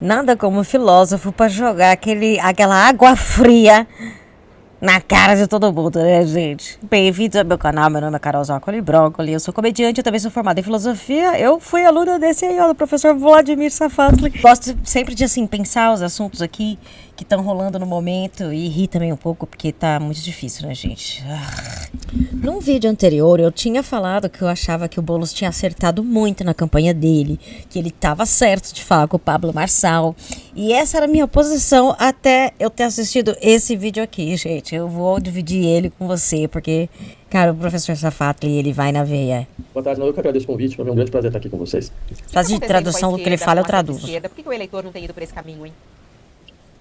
Nada como filósofo pra jogar aquela água fria na cara de todo mundo, né, gente? Bem-vindos ao meu canal, meu nome é Carol Zócoli Brócoli, eu sou comediante, eu também sou formada em filosofia, eu fui aluna desse aí, ó, do professor Vladimir Safatli. Gosto sempre de, assim, pensar os assuntos aqui que estão rolando no momento e rir também um pouco, porque tá muito difícil, né, gente? Num vídeo anterior, eu tinha falado que eu achava que o Boulos tinha acertado muito na campanha dele, que ele tava certo de falar com o Pablo Marçal, e essa era a minha posição até eu ter assistido esse vídeo aqui, gente. Eu vou dividir ele com você, porque, cara, o professor Safatli, ele vai na veia. Boa tarde, eu que agradeço o convite, para mim é um grande prazer estar aqui com vocês. Faz de tradução do que ele fala, eu traduzo. Por que o eleitor não tem ido por esse caminho, hein?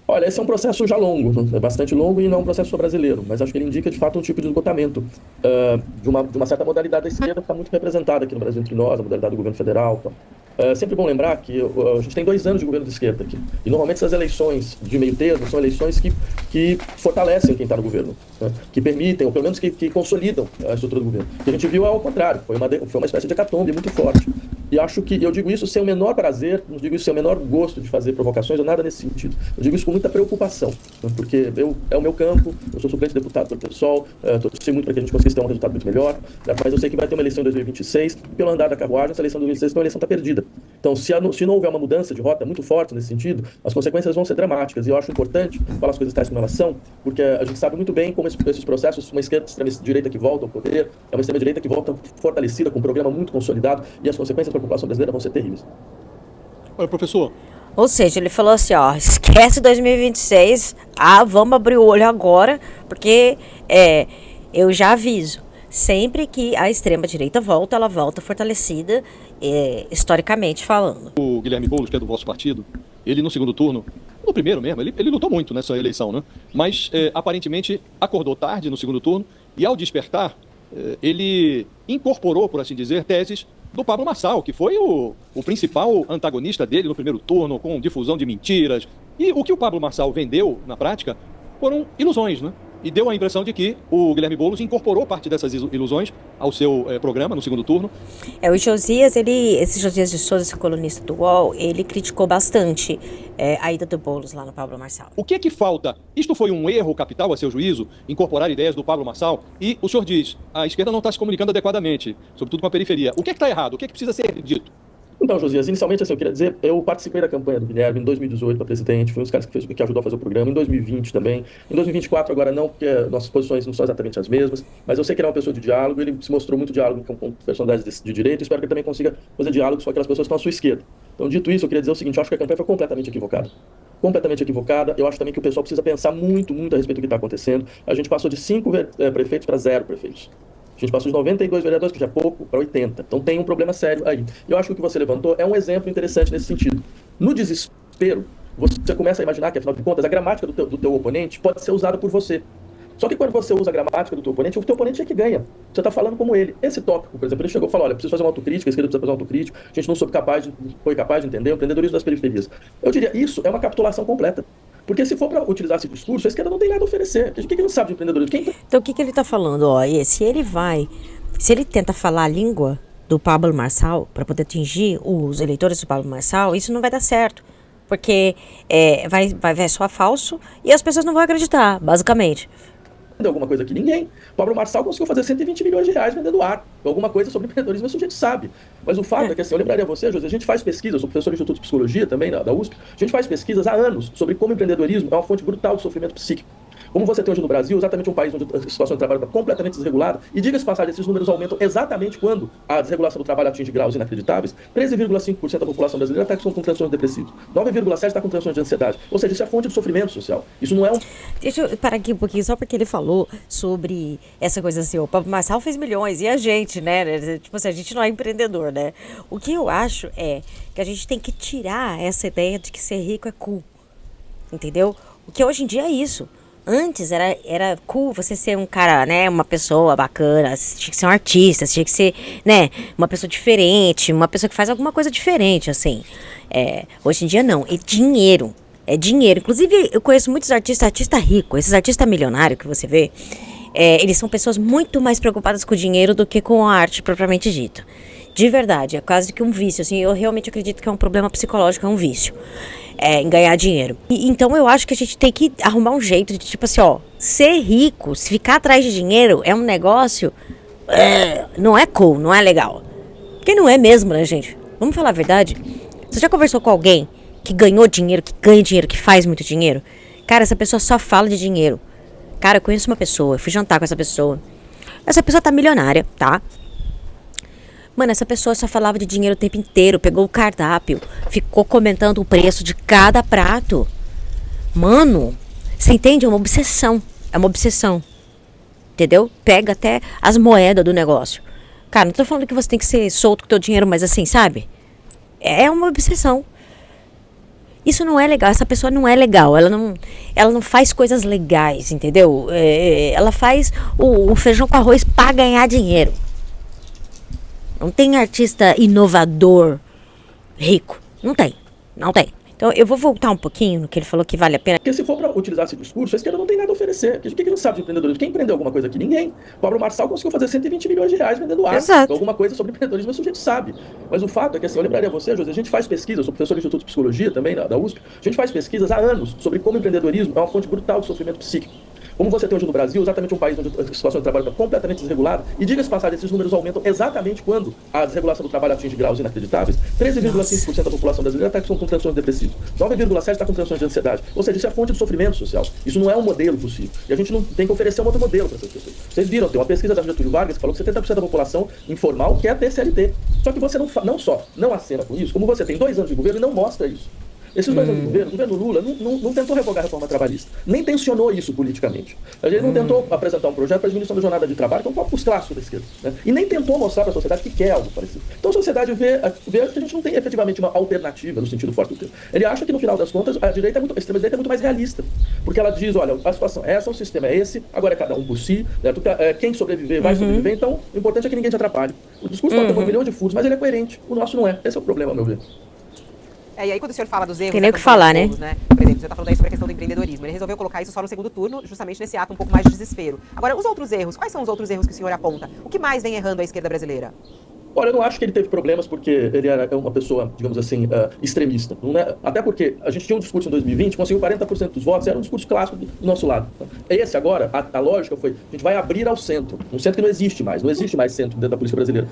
Olha, esse é um processo já longo, é bastante longo e não é um processo só brasileiro, mas acho que ele indica de fato um tipo de esgotamento de uma certa modalidade da esquerda que está muito representada aqui no Brasil entre nós, a modalidade do governo federal. Então. É sempre bom lembrar que a gente tem 2 anos de governo de esquerda aqui, e normalmente essas eleições de meio termo são eleições que fortalecem quem está no governo, né? Que permitem, ou pelo menos que consolidam a estrutura do governo. O que a gente viu é ao contrário, foi uma espécie de hecatombe muito forte. E acho que, eu digo isso sem o menor prazer, não digo isso sem o menor gosto de fazer provocações ou nada nesse sentido. Eu digo isso com muita preocupação, né? Porque é o meu campo, eu sou suplente deputado pelo PSOL, torci muito para que a gente conseguisse ter um resultado muito melhor, né? Mas eu sei que vai ter uma eleição em 2026, e pelo andar da carruagem, essa eleição de 2026 então a eleição está perdida. Então, se não houver uma mudança de rota muito forte nesse sentido, as consequências vão ser dramáticas. E eu acho importante falar as coisas tais como elas são, porque a gente sabe muito bem como esses processos, uma esquerda extrema-direita que volta ao poder, é uma extrema-direita que volta fortalecida, com um programa muito consolidado, e as consequências para a população brasileira vão ser terríveis. Olha, professor. Ou seja, ele falou assim, ó, esquece 2026, vamos abrir o olho agora, porque eu já aviso. Sempre que a extrema-direita volta, ela volta fortalecida, historicamente falando. O Guilherme Boulos, que é do vosso partido, ele no segundo turno, no primeiro mesmo, ele lutou muito nessa eleição, né? Mas aparentemente acordou tarde no segundo turno e ao despertar, ele incorporou, por assim dizer, teses do Pablo Marçal, que foi o principal antagonista dele no primeiro turno, com difusão de mentiras. E o que o Pablo Marçal vendeu, na prática, foram ilusões, né? E deu a impressão de que o Guilherme Boulos incorporou parte dessas ilusões ao seu programa no segundo turno. O Josias, esse Josias de Souza, esse colunista do UOL, ele criticou bastante a ida do Boulos lá no Pablo Marçal. O que é que falta? Isto foi um erro capital, a seu juízo, incorporar ideias do Pablo Marçal? E o senhor diz, a esquerda não está se comunicando adequadamente, sobretudo com a periferia. O que é que está errado? O que é que precisa ser dito? Então, Josias, inicialmente, assim, eu queria dizer, eu participei da campanha do Guilherme em 2018 para presidente, fui um dos caras que ajudou a fazer o programa, em 2020 também, em 2024 agora não, porque nossas posições não são exatamente as mesmas, mas eu sei que ele é uma pessoa de diálogo, ele se mostrou muito diálogo com personalidades de direita, e espero que ele também consiga fazer diálogo com aquelas pessoas que estão à sua esquerda. Então, dito isso, eu queria dizer o seguinte, eu acho que a campanha foi completamente equivocada. Completamente equivocada, eu acho também que o pessoal precisa pensar muito a respeito do que está acontecendo. A gente passou de 5 prefeitos para 0 prefeitos. A gente passou de 92 vereadores, que já é pouco, para 80. Então tem um problema sério aí. Eu acho que o que você levantou é um exemplo interessante nesse sentido. No desespero, você começa a imaginar que, afinal de contas, a gramática do teu oponente pode ser usada por você. Só que quando você usa a gramática do teu oponente, o teu oponente é que ganha. Você está falando como ele. Esse tópico, por exemplo, ele chegou e falou, olha, preciso fazer uma autocrítica, a esquerda precisa fazer uma autocrítica, a gente não foi capaz de entender o empreendedorismo das periferias. Eu diria, isso é uma capitulação completa. Porque se for para utilizar esse discurso, a esquerda não tem nada a oferecer. O que ele não sabe de empreendedorismo? Então o que ele está falando? Ó, se ele tenta falar a língua do Pablo Marçal para poder atingir os eleitores do Pablo Marçal, isso não vai dar certo. Porque vai soar falso e as pessoas não vão acreditar, basicamente. Alguma coisa que ninguém. O Pablo Marçal conseguiu fazer 120 milhões de reais vendendo ar. Alguma coisa sobre empreendedorismo, isso a gente sabe. Mas o fato é que, assim, eu lembraria a você, José, a gente faz pesquisa, eu sou professor do Instituto de Psicologia também, da USP, a gente faz pesquisas há anos sobre como o empreendedorismo é uma fonte brutal de sofrimento psíquico. Como você tem hoje no Brasil, exatamente um país onde a situação de trabalho está completamente desregulada, e diga-se passagem, esses números aumentam exatamente quando a desregulação do trabalho atinge graus inacreditáveis. 13,5% da população brasileira está com transtornos depressivos, 9,7% está com transtornos de ansiedade. Ou seja, isso é fonte de sofrimento social. Isso não é um... Deixa eu parar aqui um pouquinho, só porque ele falou sobre essa coisa assim, o Pablo Marçal fez milhões, e a gente, né? Tipo assim, a gente não é empreendedor, né? O que eu acho é que a gente tem que tirar essa ideia de que ser rico é cool, entendeu? O que hoje em dia é isso. Antes era cool você ser um cara, né, uma pessoa bacana, você tinha que ser um artista, você tinha que ser, né, uma pessoa diferente, uma pessoa que faz alguma coisa diferente, assim. Hoje em dia não, é dinheiro. É dinheiro. Inclusive, eu conheço muitos artistas ricos, esses artistas milionários que você vê, eles são pessoas muito mais preocupadas com o dinheiro do que com a arte propriamente dita. De verdade, é quase que um vício, assim, eu realmente acredito que é um problema psicológico, é um vício. em ganhar dinheiro. Então eu acho que a gente tem que arrumar um jeito de, tipo assim, ó, ser rico, se ficar atrás de dinheiro é um negócio, não é cool, não é legal. Porque não é mesmo, né, gente? Vamos falar a verdade? Você já conversou com alguém que ganhou dinheiro, que ganha dinheiro, que faz muito dinheiro? Cara, essa pessoa só fala de dinheiro. Cara, eu conheço uma pessoa, eu fui jantar com essa pessoa. Essa pessoa tá milionária, tá? Mano, essa pessoa só falava de dinheiro o tempo inteiro, pegou o cardápio, ficou comentando o preço de cada prato. Mano, você entende? É uma obsessão. É uma obsessão. Entendeu? Pega até as moedas do negócio. Cara, não tô falando que você tem que ser solto com o teu dinheiro, mas assim, sabe? É uma obsessão. Isso não é legal, essa pessoa não é legal, ela não faz coisas legais, entendeu? Ela faz o feijão com arroz pra ganhar dinheiro. Não tem artista inovador rico. Não tem. Então eu vou voltar um pouquinho no que ele falou que vale a pena. Porque se for para utilizar esse discurso, a esquerda não tem nada a oferecer. O que a gente sabe de empreendedorismo? Quem empreendeu alguma coisa aqui? Ninguém. O Pablo Marçal conseguiu fazer 120 milhões de reais vendendo ar. Exato. Alguma coisa sobre empreendedorismo, isso a gente sabe. Mas o fato é que, assim, eu lembraria a você, José, a gente faz pesquisa, eu sou professor do Instituto de Psicologia também, da USP, a gente faz pesquisas há anos sobre como o empreendedorismo é uma fonte brutal de sofrimento psíquico. Como você tem hoje no Brasil, exatamente um país onde a situação do trabalho está completamente desregulada, e diga-se passagem, esses números aumentam exatamente quando a desregulação do trabalho atinge graus inacreditáveis. 13,5% da população brasileira está com transtornos depressivos, 9,7% está com transtornos de ansiedade. Ou seja, isso é fonte de sofrimento social. Isso não é um modelo possível. E a gente não tem que oferecer um outro modelo para essas pessoas. Vocês viram, tem uma pesquisa da Getúlio Vargas que falou que 70% da população informal quer ter CLT. Só que você não só não acena com isso, como você tem 2 anos de governo e não mostra isso. Esses 2 anos de governo, o governo Lula não tentou revogar a reforma trabalhista, nem tensionou isso politicamente. Ele não tentou apresentar um projeto para diminuição da jornada de trabalho, que é um pouco os clássicos da esquerda, né? E nem tentou mostrar para a sociedade que quer algo parecido. Então a sociedade vê que a gente não tem efetivamente uma alternativa, no sentido forte do termo. Ele acha que no final das contas a extrema-direita é muito mais realista, porque ela diz, olha, a situação é essa, o sistema é esse, agora é cada um por si, né? Quem sobreviver vai sobreviver, então o importante é que ninguém te atrapalhe. O discurso pode ter 1 milhão de furos, mas ele é coerente, o nosso não é. Esse é o problema, ao meu ver. E aí quando o senhor fala dos erros... Tem nem o que falar, né? Por exemplo, você está falando aí sobre a questão do empreendedorismo. Ele resolveu colocar isso só no segundo turno, justamente nesse ato um pouco mais de desespero. Agora, os outros erros, quais são os outros erros que o senhor aponta? O que mais vem errando a esquerda brasileira? Olha, eu não acho que ele teve problemas porque ele era uma pessoa, digamos assim, extremista. Não é? Até porque a gente tinha um discurso em 2020, conseguiu 40% dos votos, era um discurso clássico do nosso lado. Esse agora, a lógica foi, a gente vai abrir ao centro. Um centro que não existe mais centro dentro da política brasileira.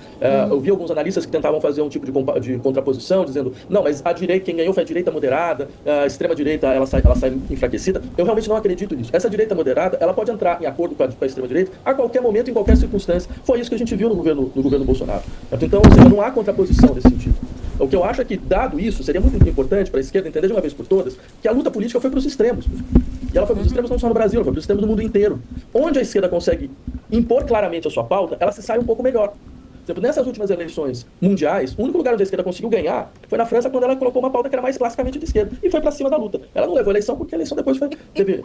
Eu vi alguns analistas que tentavam fazer um tipo de contraposição, dizendo, não, mas a direita, quem ganhou foi a direita moderada, a extrema-direita, ela sai enfraquecida. Eu realmente não acredito nisso. Essa direita moderada, ela pode entrar em acordo com a extrema-direita a qualquer momento, em qualquer circunstância. Foi isso que a gente viu no governo Bolsonaro. Então, ou seja, não há contraposição nesse sentido. O que eu acho é que, dado isso, seria muito importante para a esquerda entender de uma vez por todas que a luta política foi para os extremos. E ela foi para os extremos não só no Brasil, ela foi para os extremos do mundo inteiro. Onde a esquerda consegue impor claramente a sua pauta, ela se sai um pouco melhor. Por exemplo, nessas últimas eleições mundiais, o único lugar onde a esquerda conseguiu ganhar foi na França, quando ela colocou uma pauta que era mais classicamente de esquerda. E foi para cima da luta. Ela não levou a eleição porque a eleição depois foi...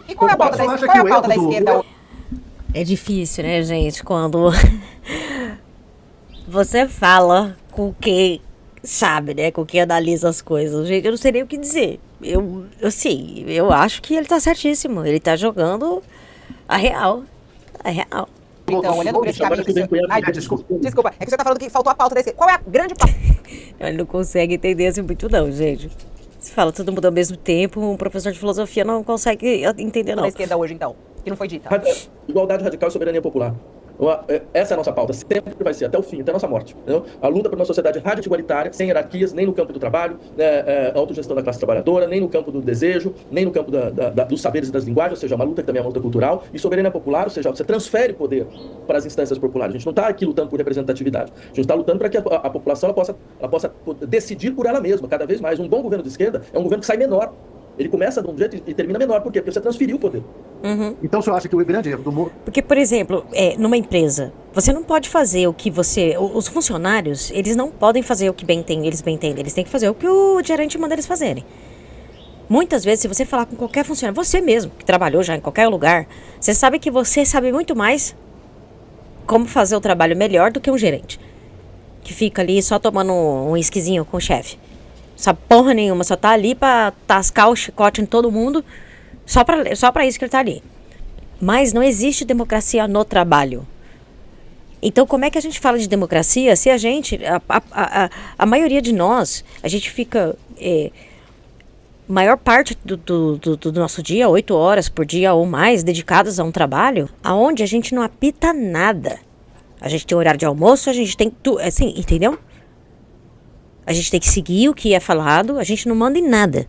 E qual é a pauta da esquerda? É difícil, né, gente, quando você fala com quem sabe, né, com quem analisa as coisas. Gente, eu não sei nem o que dizer. Eu acho que ele tá certíssimo. Ele tá jogando a real. A real. Então, olhando por esse caminho... Desculpa, é que você tá falando que faltou a pauta da esquerda. Qual é a grande pauta? Ele não consegue entender assim muito não, gente. Se fala todo mundo ao mesmo tempo, um professor de filosofia não consegue entender não. Da esquerda hoje, então, que não foi dita. Igualdade radical e soberania popular. Essa é a nossa pauta, sempre vai ser, até o fim, até a nossa morte. Entendeu? A luta por uma sociedade radicalmente igualitária, sem hierarquias, nem no campo do trabalho, autogestão da classe trabalhadora, nem no campo do desejo, nem no campo dos saberes e das linguagens, ou seja, uma luta que também é uma luta cultural, e soberania popular, ou seja, você transfere poder para as instâncias populares. A gente não está aqui lutando por representatividade, a gente está lutando para que a população ela possa decidir por ela mesma, cada vez mais. Um bom governo de esquerda é um governo que sai menor. Ele começa de um jeito e termina menor. Por quê? Porque você transferiu o poder. Uhum. Então o senhor acha que o grande erro do mundo... Porque, por exemplo, numa empresa, você não pode fazer o que você... Os funcionários, eles não podem fazer o que eles bem entendem. Eles têm que fazer o que o gerente manda eles fazerem. Muitas vezes, se você falar com qualquer funcionário, você mesmo, que trabalhou já em qualquer lugar, você sabe que você sabe muito mais como fazer o trabalho melhor do que um gerente. Que fica ali só tomando um esquisinho com o chefe. Essa porra nenhuma, só tá ali pra tascar o chicote em todo mundo, só pra isso que ele tá ali. Mas não existe democracia no trabalho. Então, como é que a gente fala de democracia se a gente, a maioria de nós, a gente fica maior parte do nosso dia, 8 horas por dia ou mais, dedicadas a um trabalho, aonde a gente não apita nada. A gente tem horário de almoço, a gente tem tudo, assim, entendeu? A gente tem que seguir o que é falado, a gente não manda em nada.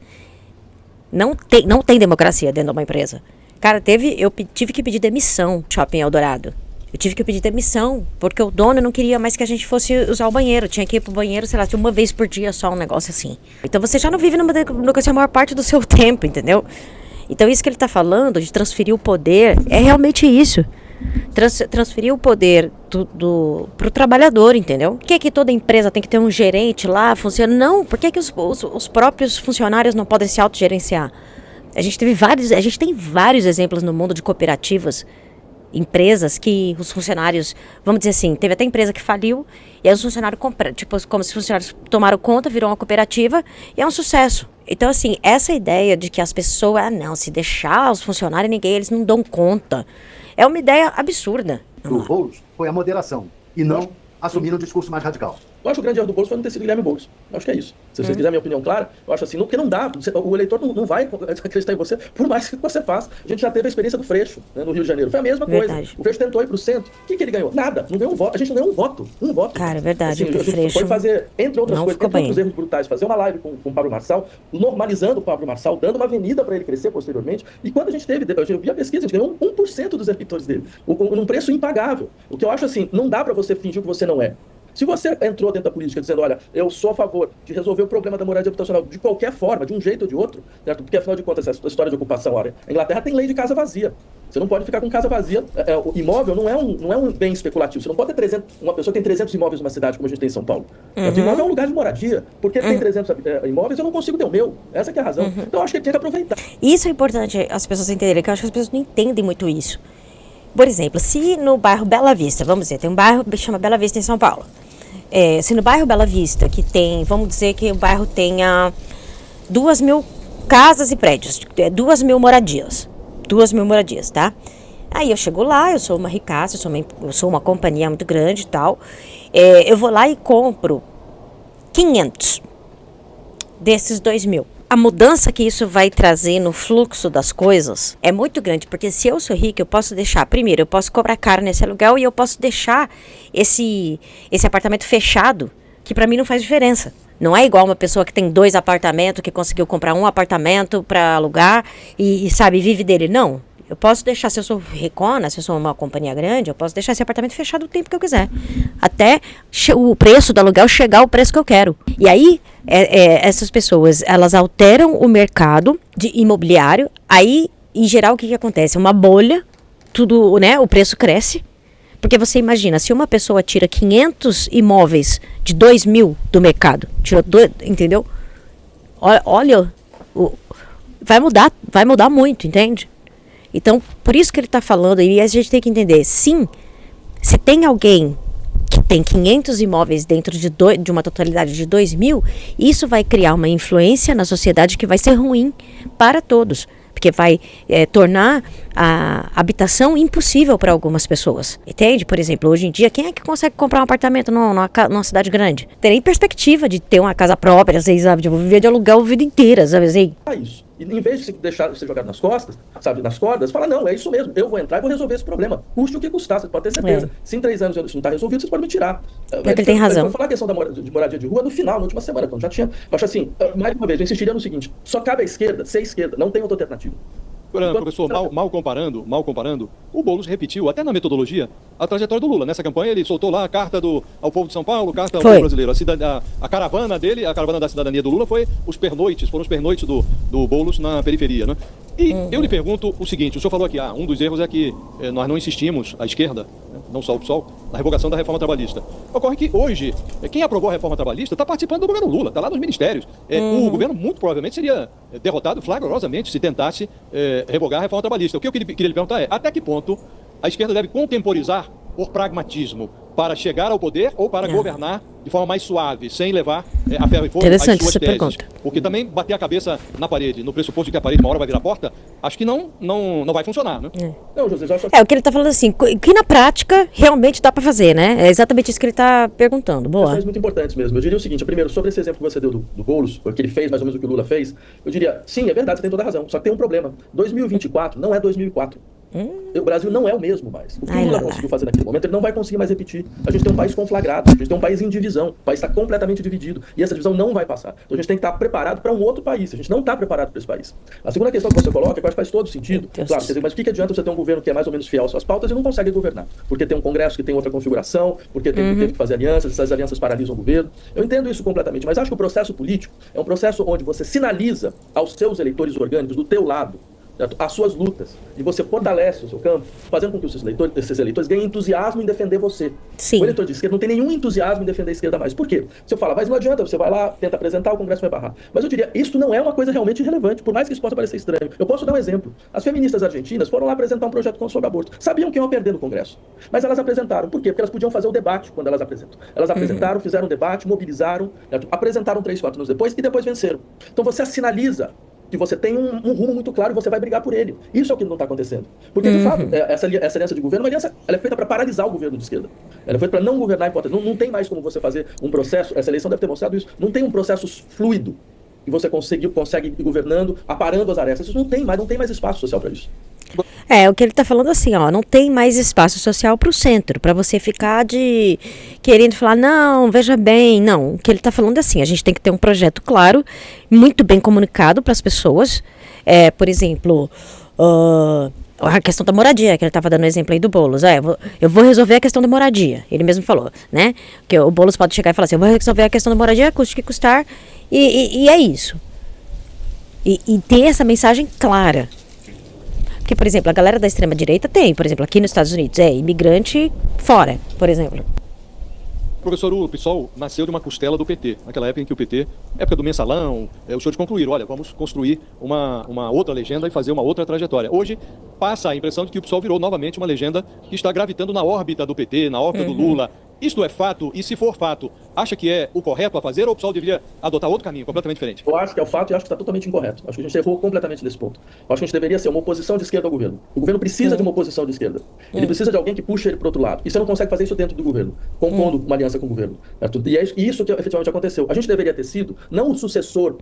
Não tem democracia dentro de uma empresa. Cara, eu tive que pedir demissão no Shopping Eldorado. Eu tive que pedir demissão, porque o dono não queria mais que a gente fosse usar o banheiro. Tinha que ir pro banheiro, sei lá, uma vez por dia só, um negócio assim. Então você já não vive numa democracia a maior parte do seu tempo, entendeu? Então isso que ele tá falando, de transferir o poder, é realmente isso. Transferir o poder pro trabalhador, entendeu? Por que toda empresa tem que ter um gerente lá, funciona? Não, por que os próprios funcionários não podem se autogerenciar? A gente tem vários exemplos no mundo de cooperativas, empresas que os funcionários, vamos dizer assim, teve até empresa que faliu, e aí os funcionários como se os funcionários tomaram conta, virou uma cooperativa, e é um sucesso. Então, assim, essa ideia de que as pessoas, se deixar os funcionários, eles não dão conta, é uma ideia absurda. Do Boulos foi a moderação, e não assumir um discurso mais radical. Eu acho que o grande erro do Boulos foi não ter sido Guilherme Boulos. Eu acho que é isso. Se você quiser a minha opinião clara, eu acho assim, porque não dá. O eleitor não vai acreditar em você, por mais que você faça. A gente já teve a experiência do Freixo, né, no Rio de Janeiro. Foi a mesma coisa. O Freixo tentou ir pro centro. O que ele ganhou? Nada. Não ganhou um voto. A gente não ganhou um voto. Um voto. Cara, é verdade. Assim, o Freixo foi fazer, entre outras coisas, entre bem. outros erros brutais, fazer uma live com o Pablo Marçal, normalizando o Pablo Marçal, dando uma avenida para ele crescer posteriormente. E quando a gente teve, eu vi a pesquisa, a gente ganhou 1% dos eleitores dele. Num preço impagável. O que eu acho assim, não dá para você fingir o que você não é. Se você entrou dentro da política dizendo, olha, eu sou a favor de resolver o problema da moradia habitacional de qualquer forma, de um jeito ou de outro, certo? Porque afinal de contas, essa história de ocupação, olha, a Inglaterra tem lei de casa vazia. Você não pode ficar com casa vazia. O imóvel não é um bem especulativo. Você não pode ter uma pessoa que tem 300 imóveis numa cidade, como a gente tem em São Paulo. O imóvel é um lugar de moradia. Porque ele tem 300 imóveis, eu não consigo ter o meu. Essa que é a razão. Então eu acho que ele tinha que aproveitar. Isso é importante as pessoas entenderem, que eu acho que as pessoas não entendem muito isso. Por exemplo, se no bairro Bela Vista, vamos dizer, tem um bairro que chama Bela Vista em São Paulo. Se no bairro Bela Vista, que tem, vamos dizer que o bairro tenha 2.000 casas e prédios, 2.000 moradias. 2.000 moradias, tá? Aí eu chego lá, eu sou uma ricaça, eu sou uma companhia muito grande e tal. Eu vou lá e compro 500 desses 2.000. A mudança que isso vai trazer no fluxo das coisas é muito grande, porque se eu sou rica, eu posso deixar, primeiro, eu posso cobrar caro nesse aluguel e eu posso deixar esse apartamento fechado, que pra mim não faz diferença. Não é igual uma pessoa que tem 2 apartamentos, que conseguiu comprar um apartamento pra alugar e sabe, vive dele. Não. Eu posso deixar, se eu sou ricona, se eu sou uma companhia grande, eu posso deixar esse apartamento fechado o tempo que eu quiser. Até o preço do aluguel chegar ao preço que eu quero. E aí, essas pessoas, elas alteram o mercado imobiliário. Aí, em geral, o que acontece? Uma bolha, tudo, né? O preço cresce. Porque você imagina, se uma pessoa tira 500 imóveis de 2.000 do mercado, tirou 2, entendeu? Olha, vai mudar muito, entende? Então, por isso que ele está falando, e a gente tem que entender, sim, se tem alguém que tem 500 imóveis dentro de uma totalidade de 2.000, isso vai criar uma influência na sociedade que vai ser ruim para todos, porque vai tornar a habitação impossível para algumas pessoas, entende? Por exemplo, hoje em dia, quem é que consegue comprar um apartamento numa cidade grande? Tem nem perspectiva de ter uma casa própria, assim, sabe? De viver de aluguel a vida inteira, sabe assim? É isso. E em vez de deixar ser jogado nas costas, sabe, nas cordas, fala, não, é isso mesmo, eu vou entrar e vou resolver esse problema. Custe o que custar, você pode ter certeza. Se em 3 anos isso não está resolvido, vocês podem me tirar. Ele tem razão. Eu vou falar a questão de moradia de rua no final, na última semana, quando já tinha. Mas assim, mais uma vez, eu insistiria no seguinte, só cabe à esquerda ser esquerda, não tem outra alternativa. Professor, mal comparando, o Boulos repetiu, até na metodologia, a trajetória do Lula. Nessa campanha ele soltou lá a carta ao povo de São Paulo, carta ao povo brasileiro. A caravana dele, a caravana da cidadania do Lula foram os pernoites do Boulos na periferia, né? E eu lhe pergunto o seguinte, o senhor falou aqui, um dos erros é que nós não insistimos, a esquerda, não só o PSOL, na revogação da reforma trabalhista. Ocorre que hoje, quem aprovou a reforma trabalhista está participando do governo Lula, está lá nos ministérios. O governo muito provavelmente seria derrotado flagrosamente se tentasse revogar a reforma trabalhista. O que eu queria lhe perguntar é, até que ponto a esquerda deve contemporizar por pragmatismo para chegar ao poder ou para governar de forma mais suave, sem levar a ferro e fogo as Interessante suas essa teses. pergunta. Porque também bater a cabeça na parede, no pressuposto de que a parede uma hora vai virar porta, acho que não vai funcionar, né? Não, José, eu acho O que ele tá falando assim, que na prática realmente dá pra fazer, né? É exatamente isso que ele tá perguntando. Boa. questões muito importantes mesmo. Eu diria o seguinte, primeiro, sobre esse exemplo que você deu do Boulos, o que ele fez, mais ou menos o que o Lula fez, eu diria, sim, é verdade, você tem toda a razão, só que tem um problema. 2024 não é 2004. O Brasil não é o mesmo mais. O que o Lula conseguiu fazer naquele momento, ele não vai conseguir mais repetir. A gente tem um país conflagrado, a gente tem um país em divisão, o país está completamente dividido, e essa divisão não vai passar. Então a gente tem que estar preparado para um outro país, a gente não está preparado para esse país. A segunda questão que você coloca, que eu acho que faz todo sentido, claro, quer dizer, mas o que adianta você ter um governo que é mais ou menos fiel às suas pautas e não consegue governar? Porque tem um Congresso que tem outra configuração, porque teve que fazer alianças, essas alianças paralisam o governo. Eu entendo isso completamente, mas acho que o processo político é um processo onde você sinaliza aos seus eleitores orgânicos do teu lado, certo? As suas lutas, e você fortalece o seu campo, fazendo com que esses eleitores ganhem entusiasmo em defender você. Sim. O eleitor de esquerda não tem nenhum entusiasmo em defender a esquerda mais. Por quê? Você fala, mas não adianta, você vai lá, tenta apresentar, o Congresso vai barrar. Mas eu diria, isso não é uma coisa realmente relevante, por mais que isso possa parecer estranho. Eu posso dar um exemplo. As feministas argentinas foram lá apresentar um projeto sobre aborto. Sabiam que iam perder no Congresso. Mas elas apresentaram. Por quê? Porque elas podiam fazer o debate quando elas apresentam. Elas apresentaram, fizeram um debate, mobilizaram, certo? Apresentaram 3, 4 anos depois e depois venceram. Então você sinaliza que você tem um rumo muito claro e você vai brigar por ele. Isso é o que não está acontecendo. Porque, de fato, essa aliança de governo, ela é feita para paralisar o governo de esquerda. Ela é feita para não governar em hipótese. Não tem mais como você fazer um processo, essa eleição deve ter mostrado isso, não tem um processo fluido que você consegue ir governando, aparando as arestas. Isso não tem mais espaço social para isso. O que ele tá falando assim, ó, não tem mais espaço social pro centro, pra você ficar querendo falar, não, veja bem, não. O que ele tá falando é assim, a gente tem que ter um projeto claro, muito bem comunicado para as pessoas. Por exemplo, a questão da moradia, que ele estava dando o exemplo aí do Boulos. Eu vou resolver a questão da moradia. Ele mesmo falou, né? Que o Boulos pode chegar e falar assim, eu vou resolver a questão da moradia, custe que custar, e é isso. E ter essa mensagem clara. Porque, por exemplo, a galera da extrema-direita tem, por exemplo, aqui nos Estados Unidos, imigrante fora, por exemplo. Professor, o PSOL nasceu de uma costela do PT, naquela época em que o PT, época do mensalão, os senhores concluíram, olha, vamos construir uma outra legenda e fazer uma outra trajetória. Hoje, passa a impressão de que o PSOL virou novamente uma legenda que está gravitando na órbita do PT, na órbita do Lula. Isto é fato? E se for fato, acha que é o correto a fazer ou o PSOL deveria adotar outro caminho, completamente diferente? Eu acho que é o fato e acho que está totalmente incorreto. Acho que a gente errou completamente nesse ponto. Eu acho que a gente deveria ser uma oposição de esquerda ao governo. O governo precisa de uma oposição de esquerda. Ele precisa de alguém que puxe ele para o outro lado. E você não consegue fazer isso dentro do governo, compondo uma aliança com o governo. Certo? E é isso que efetivamente aconteceu. A gente deveria ter sido, não o sucessor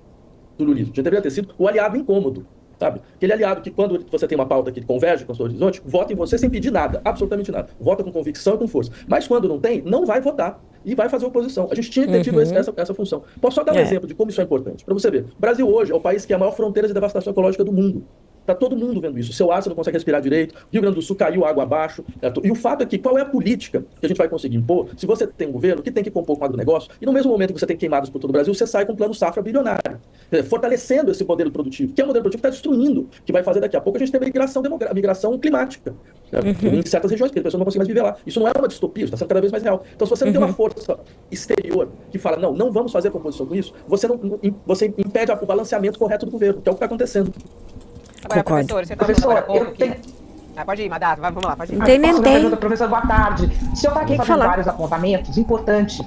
do lulismo, a gente deveria ter sido o aliado incômodo. Sabe? Aquele aliado que quando você tem uma pauta que converge com o seu horizonte, vota em você sem pedir nada, absolutamente nada. Vota com convicção e com força. Mas quando não tem, não vai votar e vai fazer oposição. A gente tinha que ter tido essa função. Posso só dar um exemplo de como isso é importante? Para você ver, o Brasil hoje é o país que é a maior fronteira de devastação ecológica do mundo. Está todo mundo vendo isso. O seu ar você não consegue respirar direito, Rio Grande do Sul caiu água abaixo. Certo? E o fato é que qual é a política que a gente vai conseguir impor se você tem um governo que tem que compor com o agronegócio e no mesmo momento que você tem queimados por todo o Brasil, você sai com um plano safra bilionário, fortalecendo esse modelo produtivo, que é um modelo produtivo que está destruindo, que vai fazer daqui a pouco a gente ter migração climática. Em certas regiões, porque as pessoas não conseguem mais viver lá. Isso não é uma distopia, isso está sendo cada vez mais real. Então, se você não tem uma força exterior que fala, não vamos fazer composição com isso, você impede o balanceamento correto do governo, que é o que está acontecendo. Agora, Concordo. professor, você está agora há pouco que... pode ir, Madata, vamos lá, pode ir. Professor, boa tarde. O senhor está aqui fazendo vários apontamentos importantes.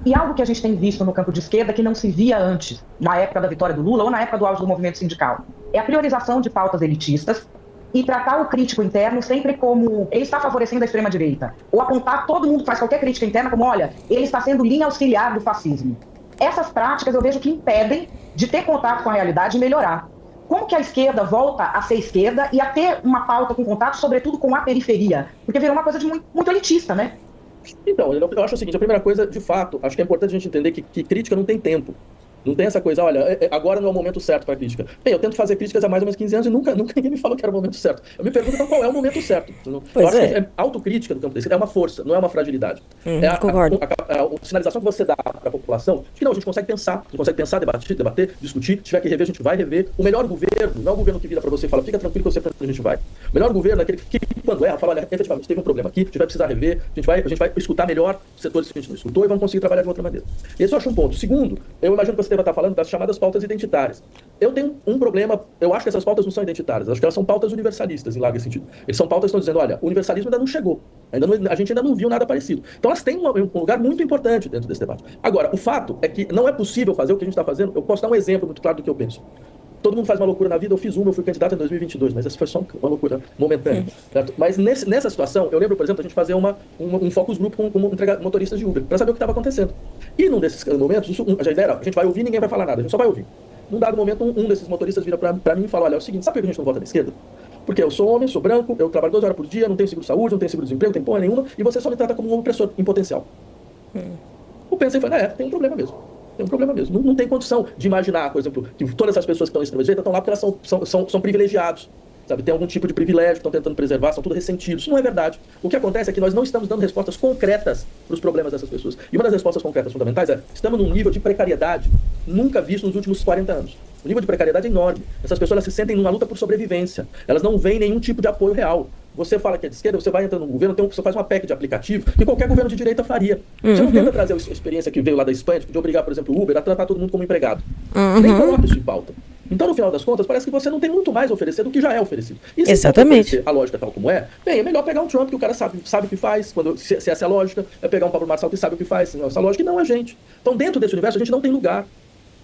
E algo que a gente tem visto no campo de esquerda que não se via antes, na época da vitória do Lula ou na época do auge do movimento sindical, é a priorização de pautas elitistas e tratar o crítico interno sempre como ele está favorecendo a extrema-direita. Ou apontar todo mundo que faz qualquer crítica interna como, olha, ele está sendo linha auxiliar do fascismo. Essas práticas eu vejo que impedem de ter contato com a realidade e melhorar. Como que a esquerda volta a ser esquerda e a ter uma pauta com contato, sobretudo com a periferia? Porque virou uma coisa de muito elitista, né? Então, eu acho o seguinte, a primeira coisa, de fato, acho que é importante a gente entender que crítica não tem tempo. Não tem essa coisa, olha, agora não é o momento certo para crítica. Bem, eu tento fazer críticas há mais ou menos 15 anos e nunca ninguém me falou que era o momento certo. Eu me pergunto então qual é o momento certo. Eu acho que autocrítica no campo da esquerda é uma força, não é uma fragilidade. Concordo. A sinalização que você dá para a população, de que não, a gente consegue pensar, debater, discutir, se tiver que rever, a gente vai rever. O melhor governo não é o governo que vira para você e fala, fica tranquilo que eu sei para onde a gente vai. O melhor governo é aquele que quando erra, fala, olha, efetivamente teve um problema aqui, a gente vai precisar rever, a gente vai escutar melhor os setores que a gente não escutou e vamos conseguir trabalhar de outra maneira. Esse eu acho um ponto. Segundo, eu imagino que você deva estar falando das chamadas pautas identitárias. Eu tenho um problema, eu acho que essas pautas não são identitárias, acho que elas são pautas universalistas, em largo sentido. Eles são pautas que estão dizendo, olha, o universalismo ainda não chegou. A gente ainda não viu nada parecido. Então elas têm um lugar muito importante dentro desse debate. Agora, o fato é que não é possível fazer o que a gente está fazendo. Eu posso dar um exemplo muito claro do que eu penso. Todo mundo faz uma loucura na vida, eu fiz uma, eu fui candidato em 2022, mas essa foi só uma loucura momentânea. Certo? Mas nessa situação, eu lembro, por exemplo, a gente fazer um focus group com motoristas de Uber, para saber o que estava acontecendo. E num desses momentos, a ideia era, a gente vai ouvir, ninguém vai falar nada, a gente só vai ouvir. Num dado momento, um desses motoristas vira para mim e fala, olha, é o seguinte, sabe por que a gente não vota da esquerda? Porque eu sou homem, sou branco, eu trabalho 12 horas por dia, não tenho seguro-saúde, não tenho seguro-desemprego, não tenho porra nenhuma, e você só me trata como um opressor em potencial. Eu pensei e falei, tem um problema mesmo. Tem um problema mesmo. Não tem condição de imaginar, por exemplo, que todas essas pessoas que estão em extrema-direita estão lá porque elas são privilegiados. Sabe? Tem algum tipo de privilégio que estão tentando preservar, são tudo ressentidos. Isso não é verdade. O que acontece é que nós não estamos dando respostas concretas para os problemas dessas pessoas. E uma das respostas concretas fundamentais é, estamos num nível de precariedade nunca visto nos últimos 40 anos. O nível de precariedade é enorme. Essas pessoas elas se sentem numa luta por sobrevivência. Elas não veem nenhum tipo de apoio real. Você fala que é de esquerda, você vai entrando no governo, você faz uma PEC de aplicativo que qualquer governo de direita faria. Você não tenta trazer a experiência que veio lá da Espanha, de obrigar, por exemplo, o Uber a tratar todo mundo como empregado. Nem coloca isso em pauta. Então, no final das contas, parece que você não tem muito mais a oferecer do que já é oferecido. E se Exatamente. a lógica tal como é melhor pegar um Trump que o cara sabe o que faz, se essa é a lógica, é pegar um Pablo Marçal que sabe o que faz, se não é essa lógica, e não a gente. Então, dentro desse universo, a gente não tem lugar.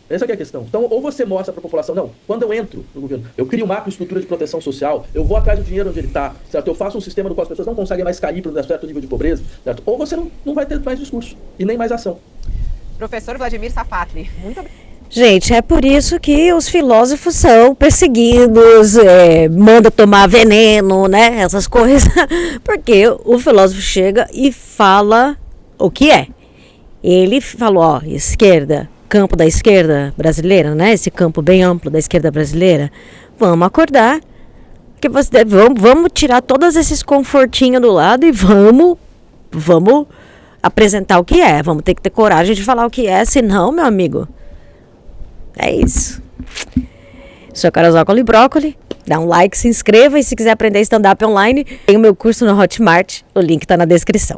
Essa que é a questão. Então, ou você mostra para a população, não, quando eu entro no governo, eu crio uma macroestrutura de proteção social, eu vou atrás do dinheiro onde ele está, certo? Eu faço um sistema no qual as pessoas não conseguem mais cair para um certo nível de pobreza, certo? Ou você não vai ter mais discurso e nem mais ação. Professor Vladimir Safatli, muito obrigado. Gente, é por isso que os filósofos são perseguidos, manda tomar veneno, né? Essas coisas. Porque o filósofo chega e fala o que é. Ele falou, ó, esquerda, campo da esquerda brasileira, né? Esse campo bem amplo da esquerda brasileira. Vamos acordar. Que vamos tirar todos esses confortinhos do lado e vamos apresentar o que é. Vamos ter que ter coragem de falar o que é, senão, meu amigo... É isso. Sou Carol Zócoli Brócoli. Dá um like, se inscreva e se quiser aprender stand-up online, tem o meu curso no Hotmart. O link tá na descrição.